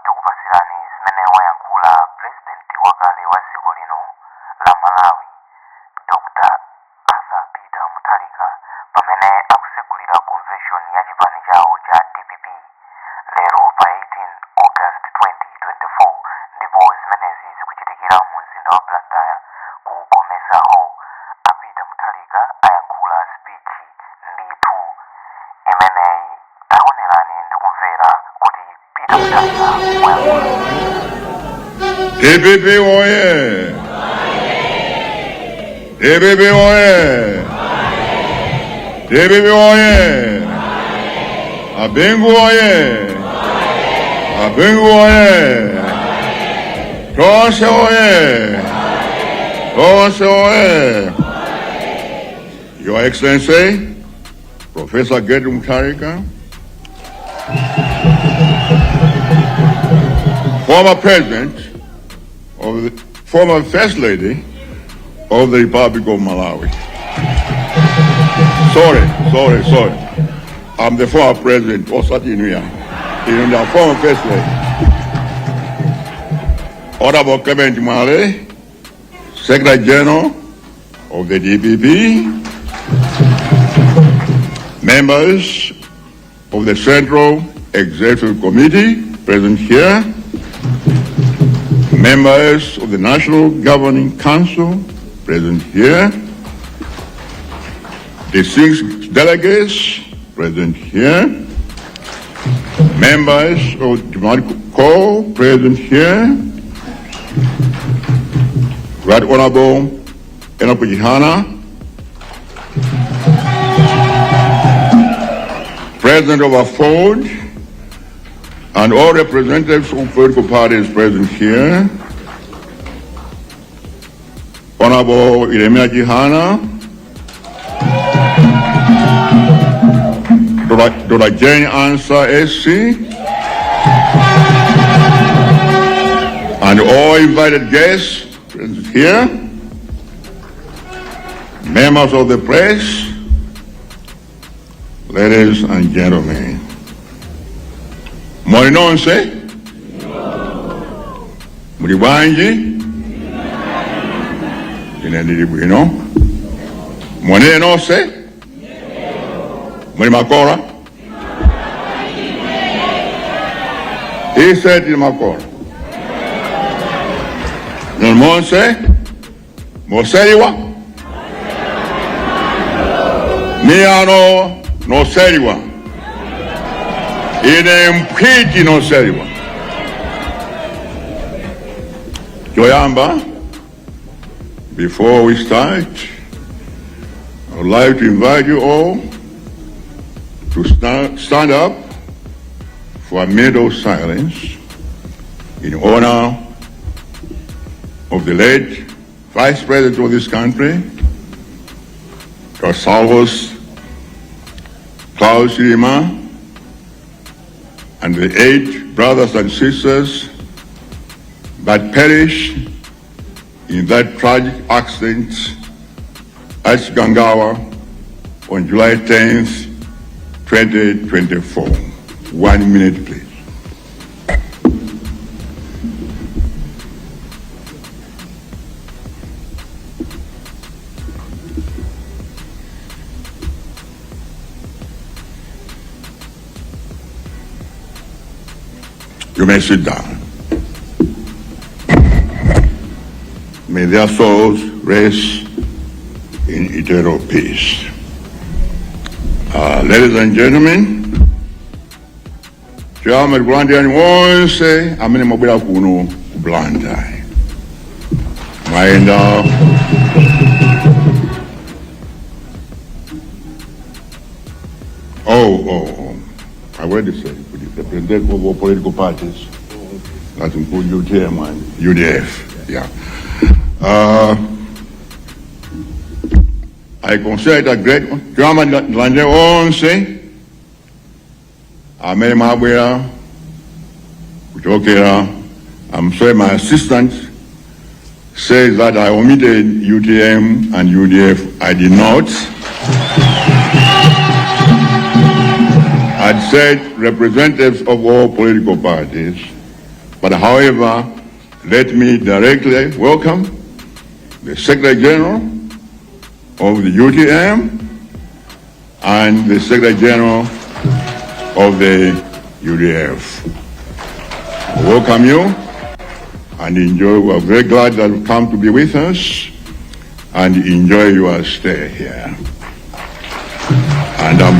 tikupasirani zimene Wayankhula President wakale wa dziko lino la Malawi Dr. Muthalika pamene akusegulira convention ya chipani chawo cha DPP lero pa 18 August 2024 ndipo zimenezi zikuchitikira mu mzinda wa Blantyre ku Comessa hall. Muthalika ayankhula speech ndithu imeneyi taonerani ndi kumvera kuti Muthalika wayankhula. DPP oye! DPP oye! DPP oye! Abengu oye! Abengu oye! Tonse oye! Tonse oye! Your Excellency, Professor Muthalika, former President of the former First Lady of the Republic of Malawi. Sorry. I'm the former President of Satinuya, the former First Lady. Honorable Clement Male, Secretary General of the DPP, members of the Central Executive Committee present here, members of the National Governing Council present here, the 6 delegates present here, members of the Diplomatic Corps present here, Right Honorable Enopujihana, President of Afford, and all representatives of political parties present here, Honorable Iremia Jihana, Dr. Jane Answer SC, and all invited guests present here, members of the press, ladies and gentlemen. Muli nonse? Muli bwanji? Ine ndili bwino. Mwenele nonse? Muli makora? Ise tili makora. Nol monse? Moseliwa? Miano no seriwa. Ine mpiti no seriwa. Joyamba, before we start, I would like to invite you all to stand up for a minute of silence in honor of the late Vice President of this country, Dr. Salvos Klaus Rima, and the 8 brothers and sisters that perished in that tragic accident at Gangawa on July 10th, 2024. 1 minute, please. You may sit down. May their souls rest in eternal peace. Ladies and gentlemen, Chairman Blantyre wonse amene mabwera kuno ku Blantyre. Mayenda I already said representative of all political parties, that include UTM and UDF. Yeah. I consider it a great German Blantyre onse amene mabwera kuchokera. I'm sorry, my assistant says that I omitted UTM and UDF. I did not. I'd said representatives of all political parties, But however, let me directly welcome the Secretary General of the UTM and the Secretary General of the UDF. I welcome you and enjoy. We are very glad that you come to be with us and enjoy your stay here. And I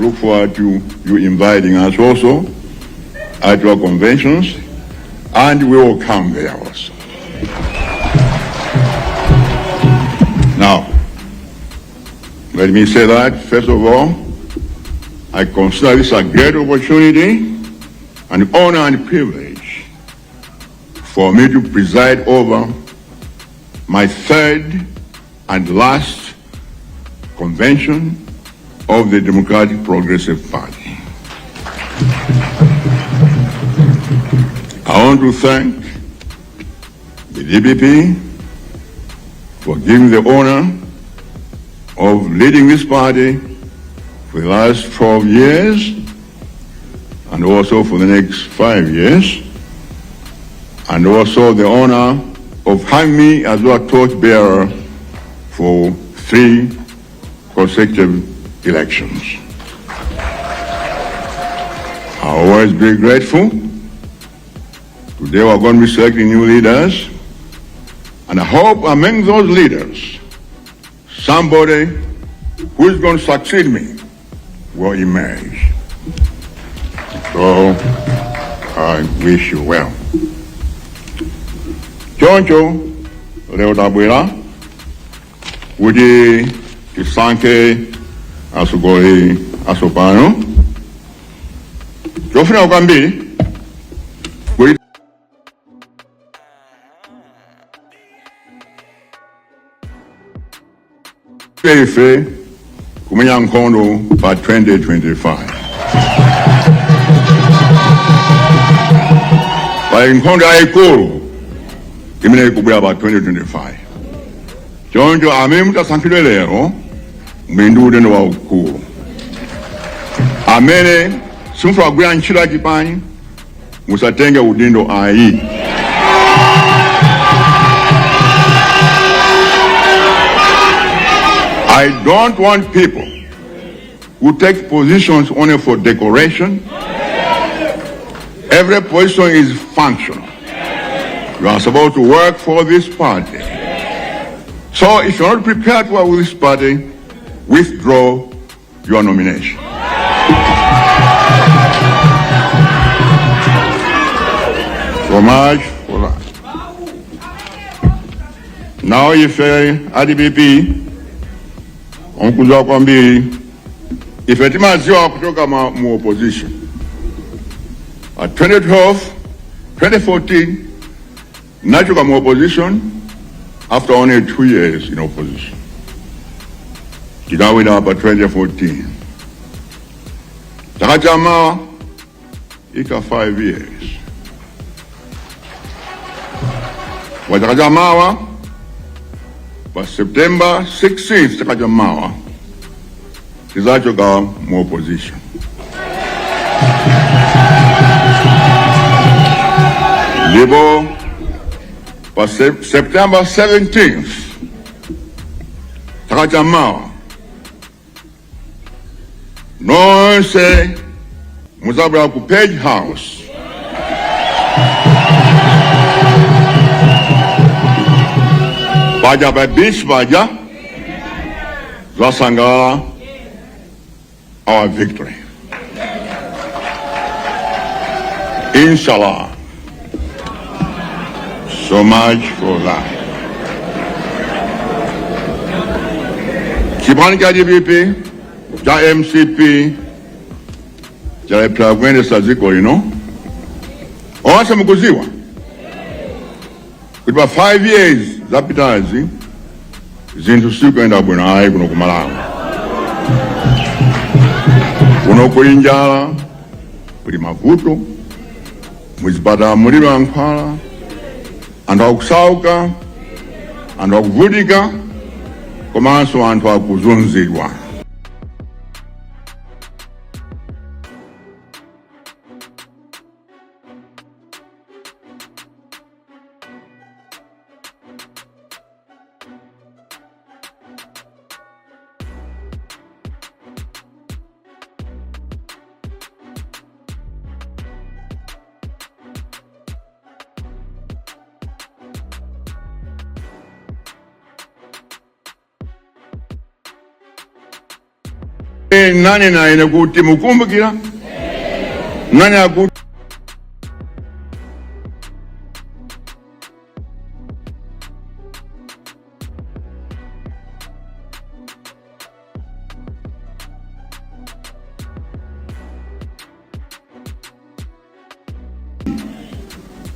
look forward to you inviting us also at your conventions, and we will come there also. Now, let me say that, first of all, I consider this a great opportunity, an honor and privilege for me to preside over my third and last convention of the Democratic Progressive Party. I want to thank the DPP for giving the honor of leading this party for the last 12 years and also for the next 5 years, and also the honor of having me as your torchbearer for 3 consecutive elections. I'll always be grateful. Today we're going to be selecting new leaders, and I hope among those leaders, somebody who is going to succeed me will emerge. So I wish you well. Choncho, Lero tabwera, kuti tisankhe asugoli asopano. Chofuna kwambiri kuti ife kumenya nkhondo pa 2025. Pali nkhondo yayikulu imene ikubwera pa 2025. Choncho amene mutasankhidwe lero muli ndi udindo waukulu. Amene simufuna kugwira ntchito yachipani musatenge udindo ayi. I don't want people who take positions only for decoration. Every position is functional. You are supposed to work for this party. So if you're not prepared to work with this party, withdraw your nomination. So much for that. Now if IDPP onkuzwa kwambiri ife timaziwa kutoka mu opposition. At 2012, 2014, nachoka mu opposition after only 2 years in opposition. Tidawina apa 2014. Takachama ika 5 years. Watakachamawa pa September 16th takachamawa tizachoka mu opposition. Libo pa September 17th takachamawa nonse muzabula ku Page House baja ba beach baja zasangala our victory. Inshallah. So much for that. Chipani cha DPP, cha MCP, cha Plagwende Saziko, you know. Owasa mkuziwa. Kuti pa 5 years zapitazi zinthu sikwenda bwino ayi kuno kumalawi. Kuno kuli njala, kuli mavuto, muzipata muliro Wayankhula, anthu akusauka, anthu akuvutika, komanso anthu akuzunzidwa. Nani na ine kuti mukumbukira? Nani akuti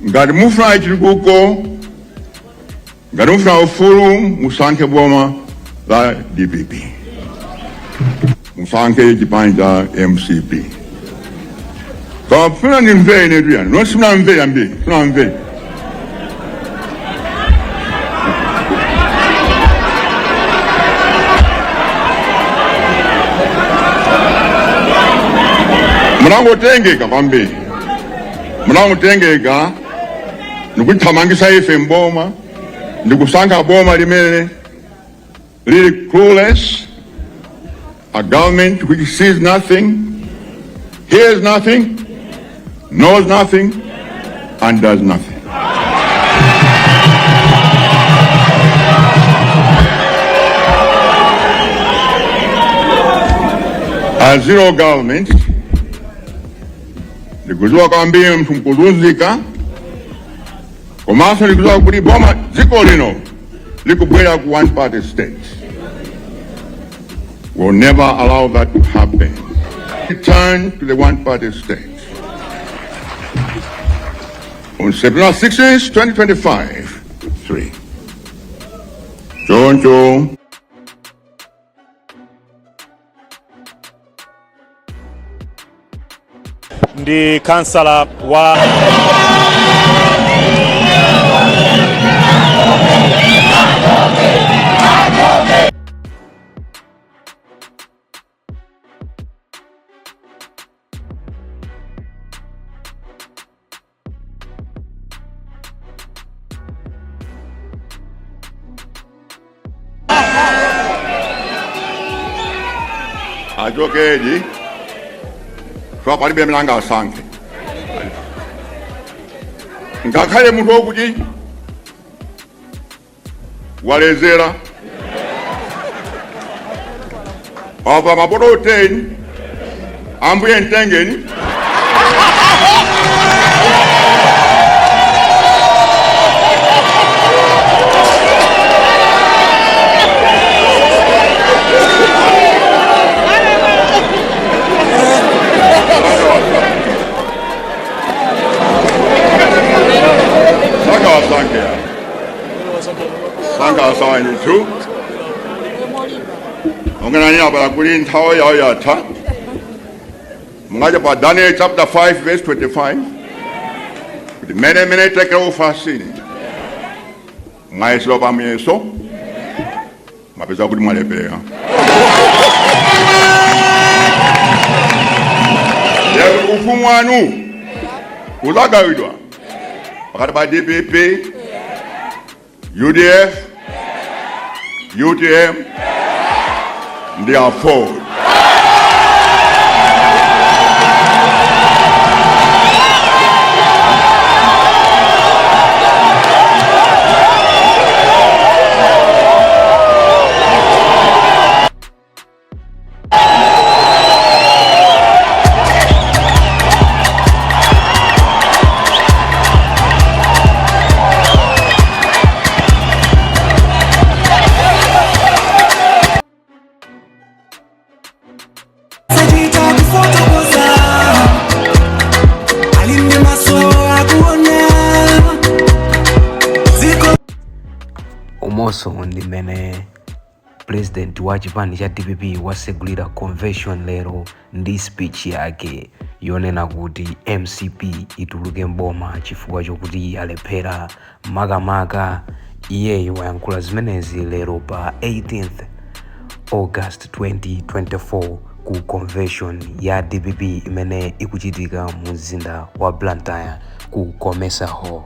ngati mufuna chitukuko, ngati mufuna ufulu, musankhe boma la DPP, musankhe chipani cha MCP. Kama mfuna nimveye netu yani, nosimuna mveye ambi, suna mveye. Mwanangu tengeka pambi, mwanangu tengeka, nikutamangisa ife mboma, nikusanka boma limene, really clueless, a government which sees nothing, hears nothing, knows nothing, and does nothing. A zero government, likuzua kwambia mtu mkuzunzika, Comessa likuzua kuti boma ziko lino likubwera ku one party state. We'll never allow that to happen. Return to the one party state. On September 16th, 2025, 3. Choncho. Ndi kansala wa Ajokeji kwa palibe mlanga asanke ngakhale munthu wokuti walezera apa mapoto 10 ambuye mtengeni Sanga sign too. I'm going to have a green tower. Daniel chapter 5, verse 25. The many take over sin. My slow me so. My pesa good money pay. Ya ufumwanu. Ulaga widwa. Wakati ba DPP, UDF, UTM, they are forward. Omoso ndimene president wa chipani cha DPP wasegulira convention lero ndi speech yake yonena kuti MCP ituluke mboma chifukwa chokuti alephera makamaka. Iyeyo wayankhula zimenezi lero pa 18th August 2024 ku convention ya DPP imene ikuchitika mu mzinda wa Blantyre ku Comessa Hall.